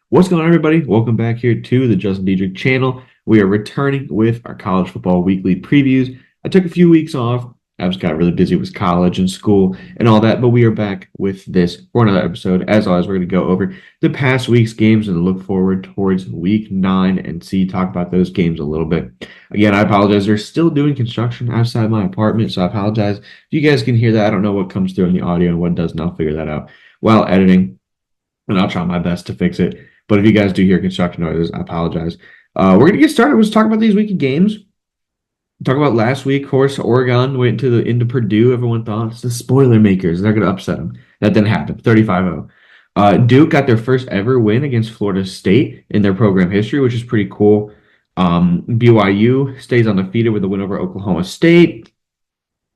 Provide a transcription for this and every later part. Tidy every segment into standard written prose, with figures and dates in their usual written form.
What's going on, everybody? Welcome back here to the Justin Diedrich channel. We are returning with our college football weekly previews. I took a few weeks off. I just got really busy with college and school and all that, but we are back with this for another episode. As always, we're going to go over the past week's games and look forward towards week 9 and talk about those games a little bit. Again, I apologize. They're still doing construction outside my apartment, so I apologize if you guys can hear that. I don't know what comes through in the audio and what doesn't. I'll figure that out while editing, and I'll try my best to fix it. But if you guys do hear construction noises, I apologize. We're going to get started. Let's talk about these weekend games. Talk about last week. Of course, Oregon went into Purdue. Everyone thought it's the spoiler makers. They're going to upset them. That didn't happen. 35-0. Duke got their first ever win against Florida State in their program history, which is pretty cool. BYU stays undefeated with a win over Oklahoma State.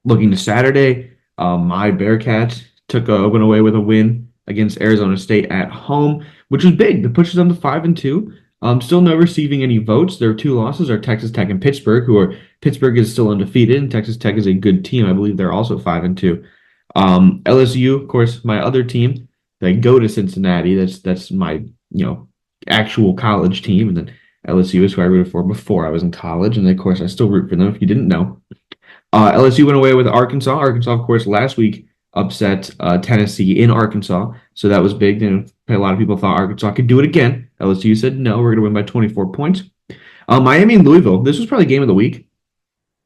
Looking to Saturday, my Bearcats went away with a win against Arizona State at home, which was big. That pushes them to 5-2. Still no receiving any votes. Their two losses are Texas Tech and Pittsburgh, Pittsburgh is still undefeated, and Texas Tech is a good team. I believe they're also 5-2. LSU, of course, my other team. They go to Cincinnati. That's my actual college team, and then LSU is who I rooted for before I was in college, and of course I still root for them. If you didn't know, LSU went away with Arkansas. Arkansas, of course, last week upset Tennessee in Arkansas, so that was big. A lot of people thought Arkansas could do it again. LSU said, no, we're going to win by 24 points. Miami and Louisville, this was probably game of the week.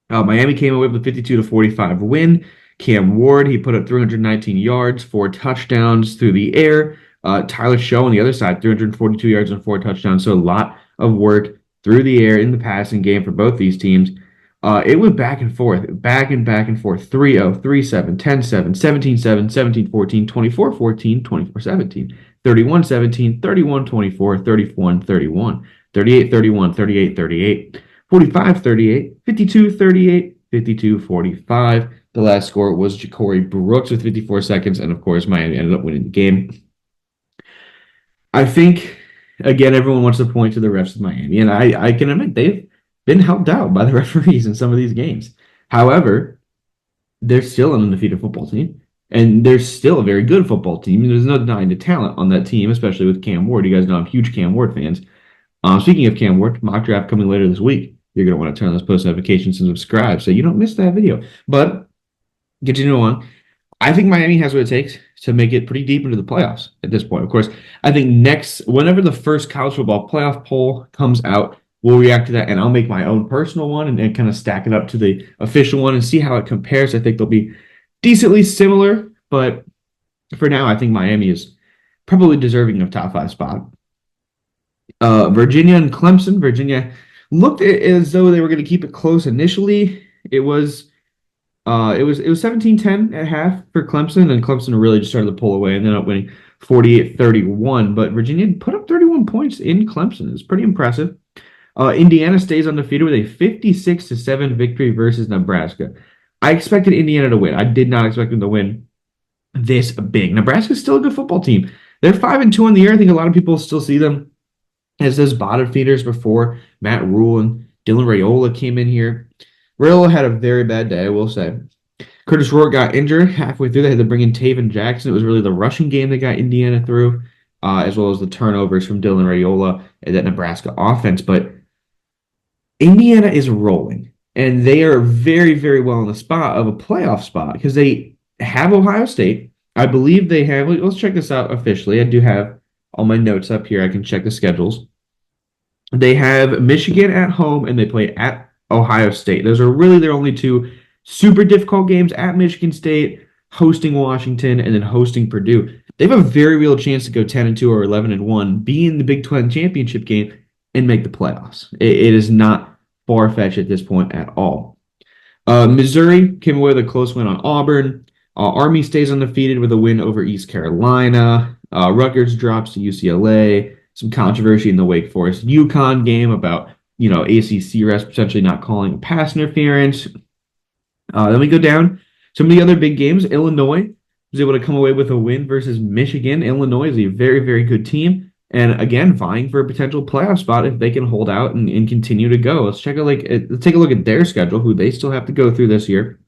Miami came away with a 52-45 win. Cam Ward, he put up 319 yards, 4 touchdowns through the air. Tyler Show on the other side, 342 yards and 4 touchdowns. So a lot of work through the air in the passing game for both these teams. It went back and forth, back and forth, 3-0, 3-7, 10-7, 17-7, 17-14, 24-14, 24-17, 31-17, 31-24, 31-31, 38-31, 38-38, 45-38, 52-38, 52-45. The last score was Ja'Cory Brooks with 54 seconds, and of course, Miami ended up winning the game. I think, again, everyone wants to point to the refs of Miami, and I can admit they've been helped out by the referees in some of these games. However, they're still an undefeated football team, and they're still a very good football team. There's no denying the talent on that team, especially with Cam Ward. You guys know I'm huge Cam Ward fans. Speaking of Cam Ward, mock draft coming later this week. You're going to want to turn on those post notifications and subscribe so you don't miss that video. But continue on. I think Miami has what it takes to make it pretty deep into the playoffs at this point. Of course, I think whenever the first college football playoff poll comes out, we'll react to that, and I'll make my own personal one and kind of stack it up to the official one and see how it compares. I think they'll be decently similar, but for now, I think Miami is probably deserving of top 5 spot. Virginia and Clemson. Virginia looked as though they were going to keep it close initially. It was 17-10 at half for Clemson, and Clemson really just started to pull away and ended up winning 48-31. But Virginia put up 31 points in Clemson. It's pretty impressive. Indiana stays undefeated with a 56-7 victory versus Nebraska. I expected Indiana to win. I did not expect them to win this big. Nebraska's still a good football team. They're 5-2 in the year. I think a lot of people still see them as those bottom feeders before Matt Rule and Dylan Raiola came in here. Raiola had a very bad day, I will say. Curtis Rourke got injured halfway through. They had to bring in Taven Jackson. It was really the rushing game that got Indiana through, as well as the turnovers from Dylan Raiola and that Nebraska offense. But Indiana is rolling, and they are very, very well in the spot of a playoff spot because they have Ohio State. I believe they have. Let's check this out officially. I do have all my notes up here. I can check the schedules. They have Michigan at home, and they play at Ohio State. Those are really their only 2 super difficult games, at Michigan State, hosting Washington, and then hosting Purdue. They have a very real chance to go 10-2 or 11-1, be in the Big 12 championship game, and make the playoffs. It is not far-fetched at this point at all. Missouri came away with a close win on Auburn. Army stays undefeated with a win over East Carolina. Rutgers drops to UCLA. Some controversy in the Wake Forest UConn game about ACC refs potentially not calling pass interference. Then we go down some of the other big games. Illinois was able to come away with a win versus Michigan. Illinois is a very, very good team. And again, vying for a potential playoff spot if they can hold out and continue to go. Let's take a look at their schedule, who they still have to go through this year.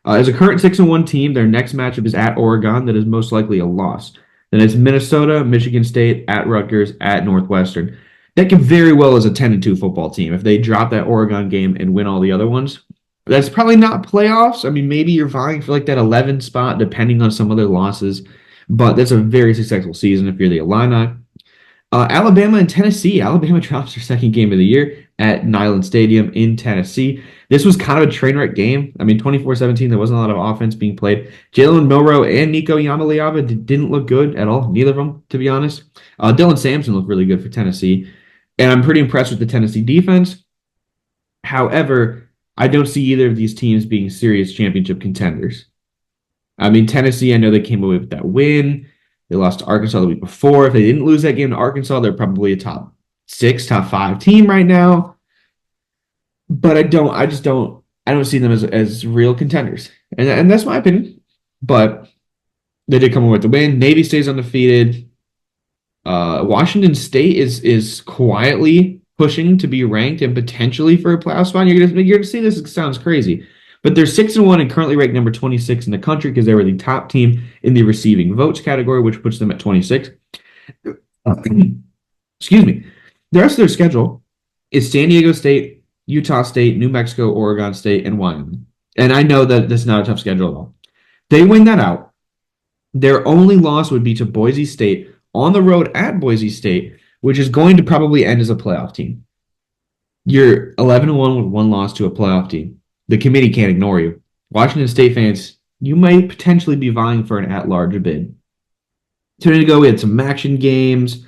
As a current 6-1 team, their next matchup is at Oregon. That is most likely a loss. Then it's Minnesota, Michigan State, at Rutgers, at Northwestern. That could very well as a 10-2 football team if they drop that Oregon game and win all the other ones. That's probably not playoffs. I mean, maybe you're vying for like that 11 spot, depending on some other losses. But that's a very successful season if you're the Illini. Alabama and Tennessee. Alabama drops their second game of the year at Neyland Stadium in Tennessee. This was kind of a train wreck game. I mean, 24-17, there wasn't a lot of offense being played. Jalen Milroe and Nico Iamaleava didn't look good at all, neither of them, to be honest. Dylan Sampson looked really good for Tennessee, and I'm pretty impressed with the Tennessee defense. However, I don't see either of these teams being serious championship contenders. I mean, Tennessee, I know they came away with that win. They lost to Arkansas the week before. If they didn't lose that game to Arkansas, they're probably a top 6, top 5 team right now. But I don't see them as real contenders. And that's my opinion. But they did come away with the win. Navy stays undefeated. Washington State is quietly pushing to be ranked and potentially for a playoff spot. You're gonna see this. It sounds crazy. But they're 6-1 and currently ranked number 26 in the country because they were the top team in the receiving votes category, which puts them at 26. Excuse me. The rest of their schedule is San Diego State, Utah State, New Mexico, Oregon State, and Wyoming. And I know that this is not a tough schedule at all. They win that out. Their only loss would be to Boise State on the road at Boise State, which is going to probably end as a playoff team. You're 11-1 with one loss to a playoff team. The committee can't ignore you. Washington State fans, you might potentially be vying for an at-large bid. 2 days ago, we had some action games.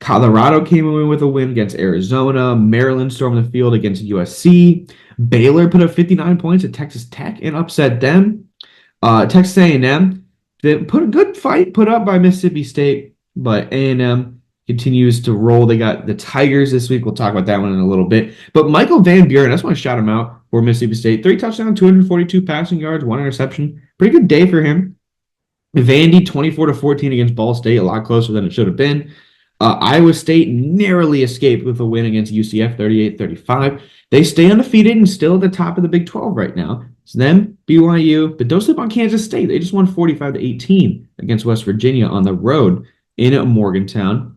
Colorado came away with a win against Arizona. Maryland stormed the field against USC. Baylor put up 59 points at Texas Tech and upset them. Texas A&M, they put a good fight put up by Mississippi State, but A&M continues to roll. They got the Tigers this week. We'll talk about that one in a little bit. But Michael Van Buren, I just want to shout him out for Mississippi State. 3 touchdowns, 242 passing yards, 1 interception. Pretty good day for him. Vandy, 24-14 against Ball State, a lot closer than it should have been. Iowa State narrowly escaped with a win against UCF, 38-35. They stay undefeated and still at the top of the Big 12 right now. It's them, BYU, but don't sleep on Kansas State. They just won 45-18 against West Virginia on the road in Morgantown.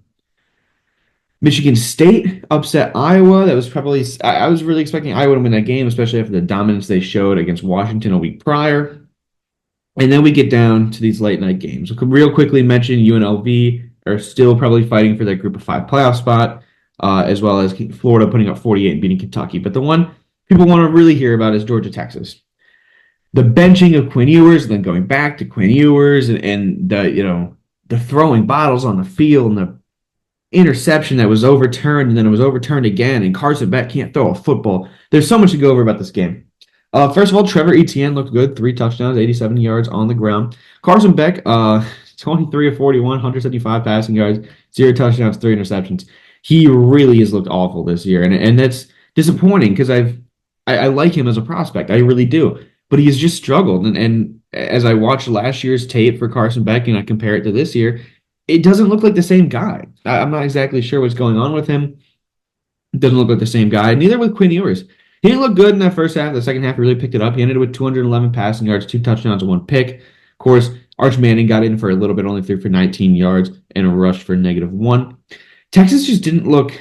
Michigan State upset Iowa. That was probably, I was really expecting Iowa to win that game, especially after the dominance they showed against Washington a week prior. And then we get down to these late night games. We'll real quickly mention UNLV are still probably fighting for that group of 5 playoff spot, as well as Florida putting up 48 and beating Kentucky. But the one people want to really hear about is Georgia, Texas. The benching of Quinn Ewers, and then going back to Quinn Ewers and the throwing bottles on the field and the interception that was overturned, and then it was overturned again, and Carson Beck can't throw a football. There's so much to go over about this game. First of all, Trevor Etienne looked good. 3 touchdowns, 87 yards on the ground. Carson Beck, 23 of 41, 175 passing yards, 0 touchdowns, 3 interceptions. He really has looked awful this year, and that's disappointing because I like him as a prospect. I really do. But he has just struggled, and as I watched last year's tape for Carson Beck and I compare it to this year, it doesn't look like the same guy. I'm not exactly sure what's going on with him. It doesn't look like the same guy. Neither with Quinn Ewers. He didn't look good in that first half. The second half, he really picked it up. He ended with 211 passing yards, 2 touchdowns, and 1 pick. Of course, Arch Manning got in for a little bit, only threw for 19 yards and rushed for -1. Texas just didn't look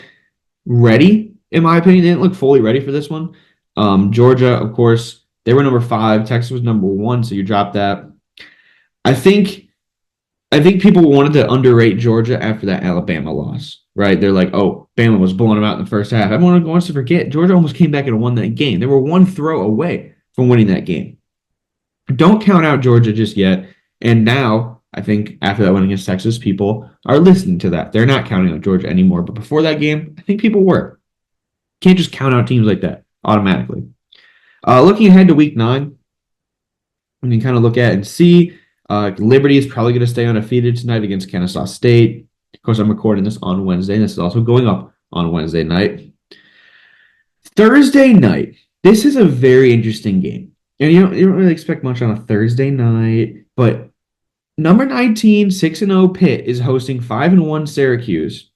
ready, in my opinion. They didn't look fully ready for this one. Georgia, of course, they were number 5. Texas was number 1, so you dropped that. I think people wanted to underrate Georgia after that Alabama loss, right? They're like, oh, Bama was blowing them out in the first half. Everyone wants to forget Georgia almost came back and won that game. They were 1 throw away from winning that game. Don't count out Georgia just yet. And now, I think after that win against Texas, people are listening to that. They're not counting out Georgia anymore. But before that game, I think people were. Can't just count out teams like that automatically. Looking ahead to week 9, we can kind of look at and see. Liberty is probably going to stay undefeated tonight against Kennesaw State. Of course, I'm recording this on Wednesday, and this is also going up on Wednesday night. Thursday night, this is a very interesting game. And you don't really expect much on a Thursday night, but number 19, 6-0 Pitt is hosting 5-1 Syracuse.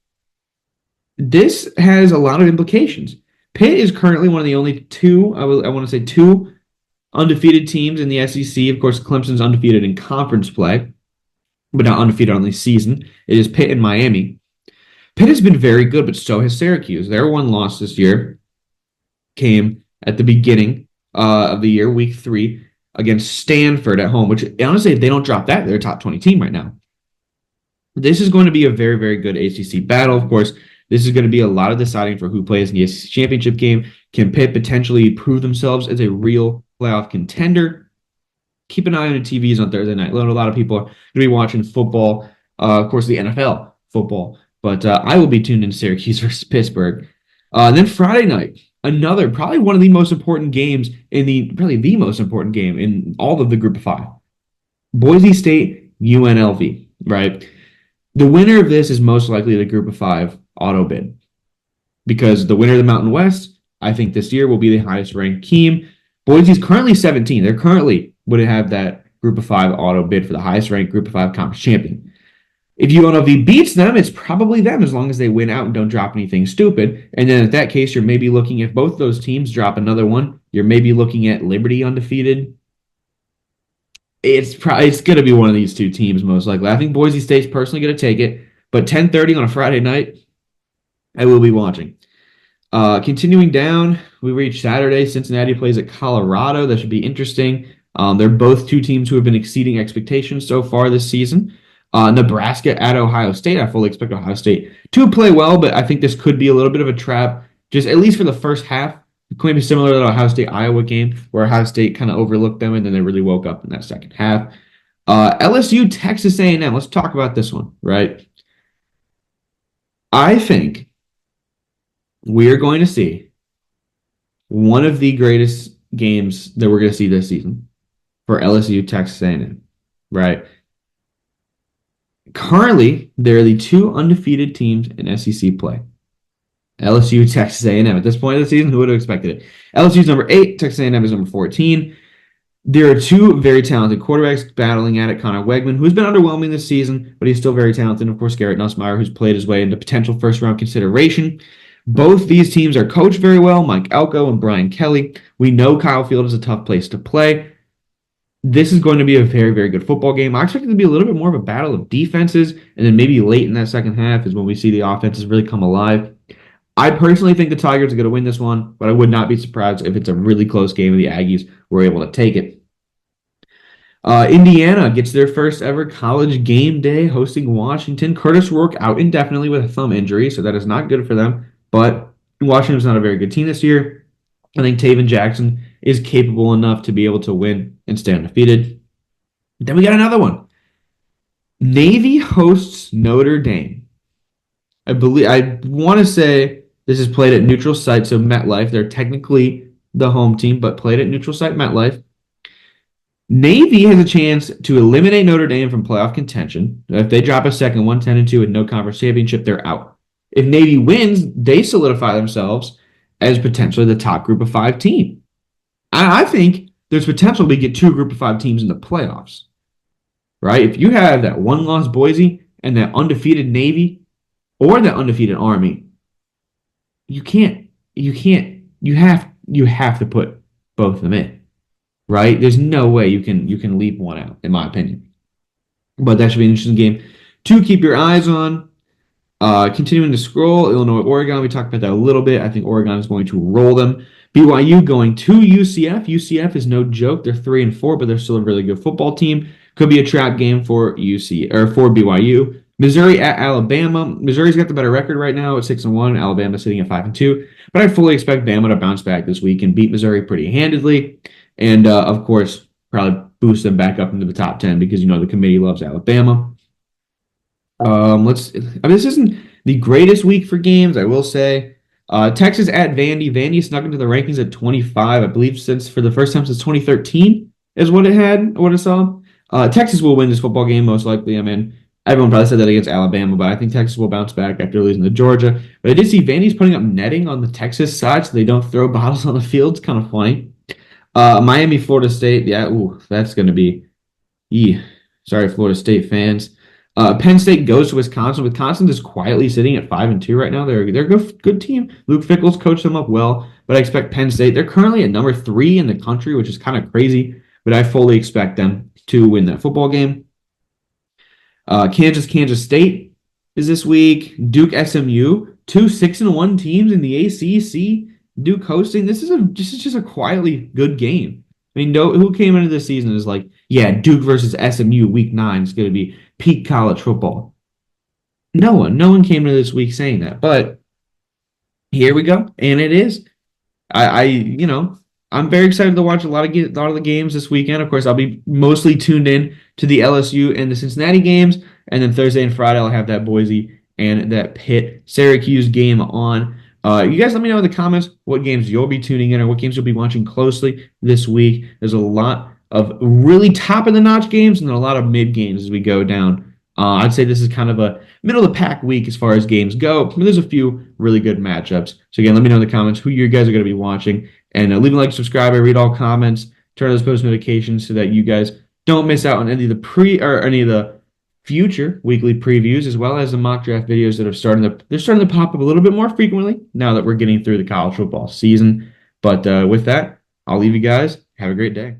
This has a lot of implications. Pitt is currently one of the only 2 undefeated teams in the SEC. Of course, Clemson's undefeated in conference play. but not undefeated on the season. It is Pitt and Miami. Pitt has been very good, but so has Syracuse. Their one loss this year came at the beginning of the year, week 3, against Stanford at home, which honestly, if they don't drop that, they're a top 20 team right now. This is going to be a very, very good ACC battle. Of course, this is going to be a lot of deciding for who plays in the ACC championship game. Can Pitt potentially prove themselves as a real playoff contender? Keep an eye on the TVs on Thursday night. A lot of people are going to be watching football, of course, the NFL football. But I will be tuned in Syracuse versus Pittsburgh. Then Friday night, another, probably one of the most important games probably the most important game in all of the Group of 5. Boise State, UNLV, right? The winner of this is most likely the Group of 5 auto bid, because the winner of the Mountain West, I think this year will be the highest ranked team. Boise's currently 17. They're currently would have that Group of 5 auto bid for the highest ranked Group of 5 conference champion. If UNLV beats them, it's probably them, as long as they win out and don't drop anything stupid. And then in that case, you're maybe looking, if both those teams drop another one, you're maybe looking at Liberty undefeated. It's going to be one of these two teams, most likely. I think Boise State's personally going to take it, but 10:30 on a Friday night, I will be watching. Continuing down, we reach Saturday. Cincinnati plays at Colorado. That should be interesting. They're both two teams who have been exceeding expectations so far this season. Nebraska at Ohio State. I fully expect Ohio State to play well, but I think this could be a little bit of a trap, just at least for the first half. It could be similar to the Ohio State-Iowa game, where Ohio State kind of overlooked them, and then they really woke up in that second half. LSU, Texas A&M. Let's talk about this one, right? I think we are going to see one of the greatest games that we're going to see this season for LSU, Texas A&M, right? Currently, they're the two undefeated teams in SEC play. LSU, Texas A&M. At this point of the season, who would have expected it? LSU is number 8. Texas A&M is number 14. There are two very talented quarterbacks battling at it. Connor Wegman, who's been underwhelming this season, but he's still very talented. And of course, Garrett Nussmeier, who's played his way into potential first-round consideration. Both these teams are coached very well, Mike Elko and Brian Kelly. We know Kyle Field is a tough place to play. This is going to be a very, very good football game. I expect it to be a little bit more of a battle of defenses, and then maybe late in that second half is when we see the offenses really come alive. I personally think the Tigers are going to win this one, but I would not be surprised if it's a really close game and the Aggies were able to take it. Indiana gets their first ever college game day hosting Washington. Curtis Rourke out indefinitely with a thumb injury, so that is not good for them. But Washington's not a very good team this year. I think Taven Jackson is capable enough to be able to win and stay undefeated. Then we got another one. Navy hosts Notre Dame. I want to say this is played at neutral site, so MetLife. They're technically the home team, but played at neutral site MetLife. Navy has a chance to eliminate Notre Dame from playoff contention. If they drop a second one, 10-2, and no conference championship, they're out. If Navy wins, they solidify themselves as potentially the top Group of 5 team. I think there's potential we get 2 Group of 5 teams in the playoffs, right? If you have that one-loss Boise and that undefeated Navy or that undefeated Army, you have to put both of them in, right? There's no way you can leave one out, in my opinion. But that should be an interesting game to keep your eyes on. Continuing to scroll, Illinois, Oregon, we talked about that a little bit. I think Oregon is going to roll them. BYU going to UCF. UCF is no joke. They're 3-4, but they're still a really good football team. Could be a trap game for BYU. Missouri at Alabama. Missouri's got the better record right now at 6-1. Alabama's sitting at 5-2. But I fully expect Bama to bounce back this week and beat Missouri pretty handedly. And, of course, probably boost them back up into the top 10 because, the committee loves Alabama. This isn't the greatest week for games, I will say. Texas at Vandy. Vandy snuck into the rankings at 25, I believe, for the first time since 2013 is what I saw. Texas will win this football game, most likely. I mean, everyone probably said that against Alabama, but I think Texas will bounce back after losing to Georgia. But I did see Vandy's putting up netting on the Texas side so they don't throw bottles on the field. It's kind of funny. Miami, Florida State. Yeah, that's going to be... Sorry, Florida State fans. Penn State goes to Wisconsin. Wisconsin is quietly sitting at 5-2 right now. They're a good team. Luke Fickell's coached them up well, but I expect Penn State. They're currently at number 3 in the country, which is kind of crazy, but I fully expect them to win that football game. Kansas State is this week. Duke SMU, two 6-1 teams in the ACC. Duke hosting. This is just a quietly good game. I mean, who came into this season is like, yeah, Duke versus SMU week 9 is going to be peak college football. No one came to this week saying that, but here we go, and it is. I'm very excited to watch a lot of the games this weekend. Of course, I'll be mostly tuned in to the LSU and the Cincinnati games, and then Thursday and Friday I'll have that Boise and that Pitt Syracuse game on. You guys let me know in the comments what games you'll be tuning in or what games you'll be watching closely this week. There's a lot of really top of the notch games and then a lot of mid games as we go down. I'd say this is kind of a middle of the pack week as far as games go. But there's a few really good matchups. So again, let me know in the comments who you guys are going to be watching. And leave a like, subscribe, I read all comments, turn on those post notifications so that you guys don't miss out on any of the future weekly previews, as well as the mock draft videos that are starting to pop up a little bit more frequently now that we're getting through the college football season. But with that, I'll leave you guys. Have a great day.